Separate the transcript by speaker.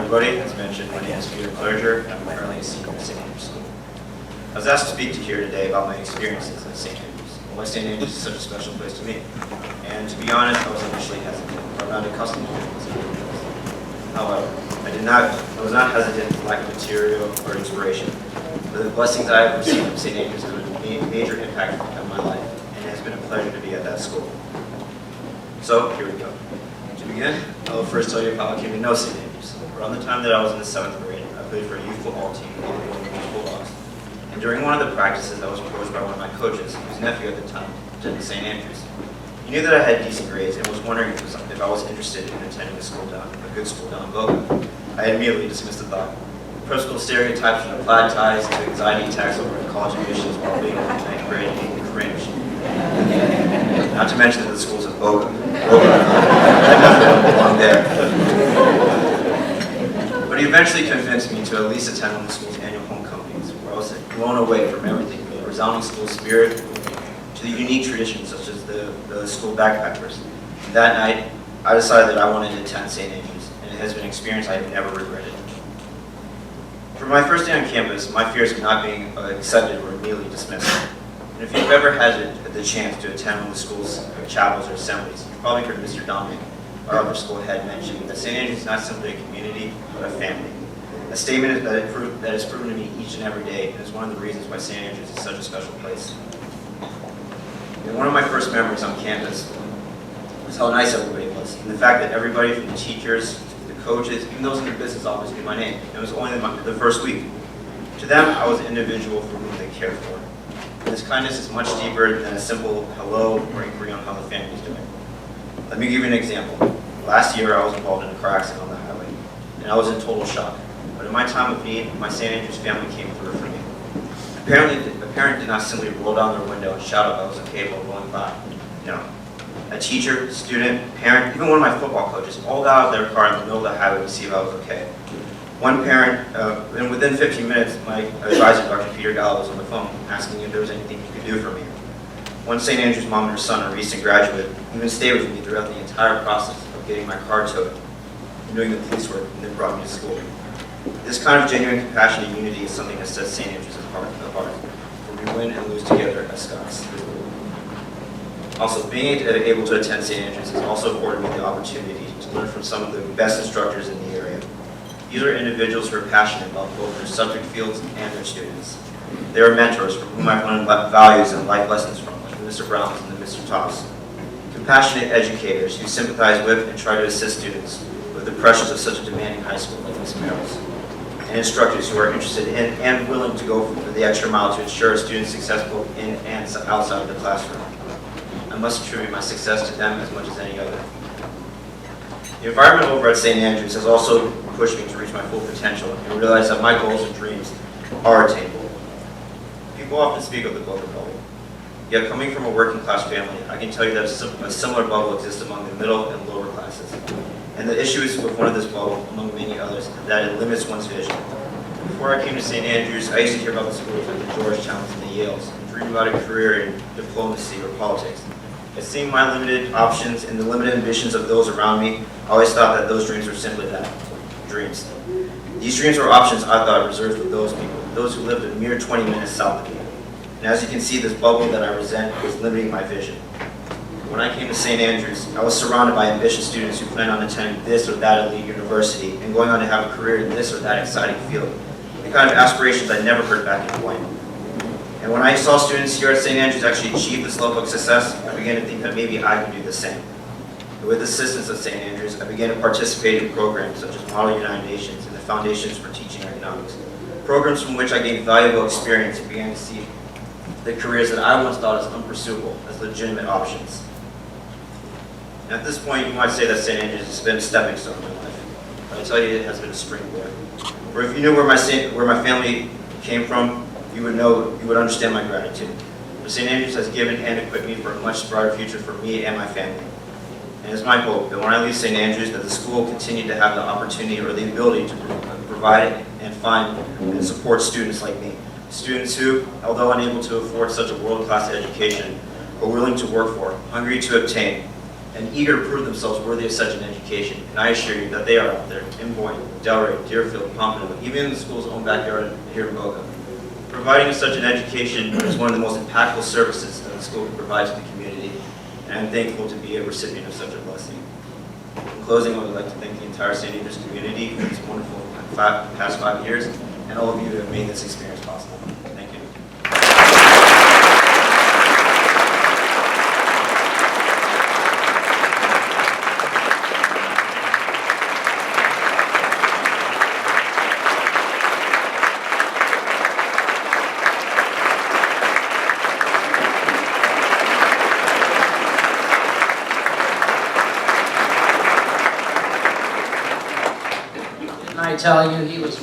Speaker 1: everybody. As mentioned, my name is Pieter Clerger, and I'm currently a senior at St. Andrews School. I was asked to speak to you here today about my experiences at St. Andrews, and why St. Andrews is such a special place to me. And to be honest, I was initially hesitant, but I'm not accustomed to it. However, I was not hesitant for lack of material or inspiration, but the blessings I have received from St. Andrews have had a major impact on my life, and it has been a pleasure to be at that school. So, here we go. To begin, I will first tell you how I came to know St. Andrews. Around the time that I was in the 7th grade, I played for a youth football team called the Boca. And during one of the practices, I was approached by one of my coaches, whose nephew at the time attended St. Andrews. He knew that I had decent grades and was wondering if I was interested in attending a good school down in Boca. I immediately dismissed the thought. Personal stereotypes from the plaid ties to anxiety attacks over college admissions while being in the 9th grade made me cringe. Not to mention that the schools at Boca. I definitely don't belong there. But he eventually convinced me to at least attend one of the school's annual homecomings, where I was blown away from everything, from the resounding school spirit to the unique traditions such as the school backpackers. That night, I decided that I wanted to attend St. Andrews, and it has been an experience I have never regretted. For my first day on campus, my fears of not being accepted were immediately dismissed. And if you've ever had the chance to attend one of the school's chapels or assemblies, you've probably heard Mr. Dominic, our other school head, mention that St. Andrews is not simply a community, but a family. A statement that is proven to me each and every day, and is one of the reasons why St. Andrews is such a special place. And one of my first memories on campus was how nice everybody was, and the fact that everybody from the teachers, to the coaches, even those in the business office knew my name. It was only the first week. To them, I was an individual for whom they cared for. And this kindness is much deeper than a simple hello or inquiry on how the family is doing. Let me give you an example. Last year, I was involved in a car accident on the highway, and I was in total shock. But in my time of need, my St. Andrews family came through for me. A parent did not simply roll down their window and shout if I was okay while rolling by. No. A teacher, student, parent, even one of my football coaches all got out of their car in the middle of the highway to see if I was okay. One parent, and within 15 minutes, my advisor, Dr. Pieter Gallo, was on the phone asking if there was anything he could do for me. One St. Andrews mom and her son, a recent graduate, even stayed with me throughout the entire process of getting my car towed and doing the police work and then brought me to school. This kind of genuine compassion and unity is something that sets St. Andrews apart, where we win and lose together as Scots. Also, being able to attend St. Andrews has also afforded me the opportunity to learn from some of the best instructors in the area. These are individuals who are passionate about both their subject fields and their students. They are mentors from whom I've learned values and life lessons from, like Mr. Browns and Mr. Toss. Compassionate educators who sympathize with and try to assist students with the pressures of such a demanding high school like Ms. Merrill's. And instructors who are interested in and willing to go for the extra mile to ensure a student's successful in and outside of the classroom. I must attribute my success to them as much as any other. The environment over at St. Andrews has also pushed me to reach my full potential and realize that my goals and dreams are attainable. People often speak of the Boca bubble. Yet coming from a working class family, I can tell you that a similar bubble exists among the middle and lower classes. And the issue is with one of this bubble, among many others, that it limits one's vision. Before I came to St. Andrews, I used to hear about the schools like the Georgetowns and the Yales, and dream about a career in diplomacy or politics. But seeing my limited options and the limited ambitions of those around me, I always thought that those dreams were simply that, dreams. These dreams were options I thought reserved for those people, those who lived a mere 20 minutes south of me. And as you can see, this bubble that I resent is limiting my vision. When I came to St. Andrews, I was surrounded by ambitious students who planned on attending this or that elite university and going on to have a career in this or that exciting field. The kind of aspirations I never heard back in Hawaii. And when I saw students here at St. Andrews actually achieve this level of success, I began to think that maybe I could do the same. And with the assistance of St. Andrews, I began to participate in programs such as Model United Nations and the Foundations for Teaching Economics. Programs from which I gained valuable experience and began to see the careers that I once thought as unpursuable as legitimate options. And at this point, you might say that St. Andrews has been a stepping stone in my life, but I tell you, it has been a springboard. For if you knew where my family came from, you would understand my gratitude. For St. Andrews has given and equipped me for a much brighter future for me and my family. And it's my hope that when I leave St. Andrews, that the school will continue to have the opportunity or the ability to provide and find and support students like me. Students who, although unable to afford such a world-class education, are willing to work for, hungry to obtain, and eager to prove themselves worthy of such an education. And I assure you that they are out there in Boyne, Delray, Deerfield, Pompano, even in the school's own backyard here in Boca. Providing such an education is one of the most impactful services that the school can provide to the community, and I'm thankful to be a recipient of such a blessing. In closing, I would like to thank the entire St. Andrews community for this wonderful past 5 years, and all of you who have made this experience possible. Thank you.
Speaker 2: I tell you, he was